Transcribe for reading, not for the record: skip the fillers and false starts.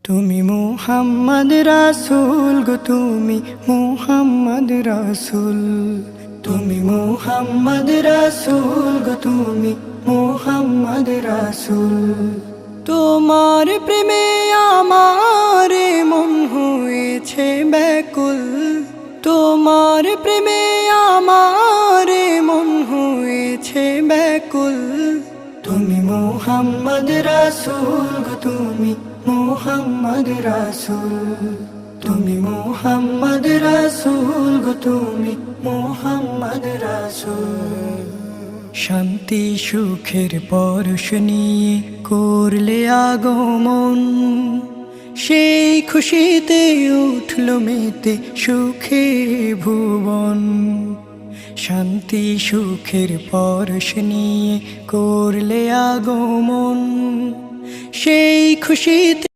তুমি মুহাম্মদ রাসূল গো, তুমি মুহাম্মদ রাসূল। তুমি মুহাম্মদ রাসূল গো, তুমি মুহাম্মদ রাসূল। তোমার প্রেমে আমার মন হয়েছে ব্যাকুল। তোমার প্রেমে আমার মন হয়েছে ব্যাকুল। তুমি মুহাম্মদ রাসূল গো, তুমি মুহাম্মদ রাসূল। তুমি মুহাম্মদ রাসূল গো, তুমি মুহাম্মদ রাসূল। শান্তি সুখের পরশ নিয়ে করলে আগমন, সেই খুশিতে উঠল মেতে সুখে ভুবন। শান্তি সুখের পরশ নিয়ে করলে আগমন, সেই খুশিতে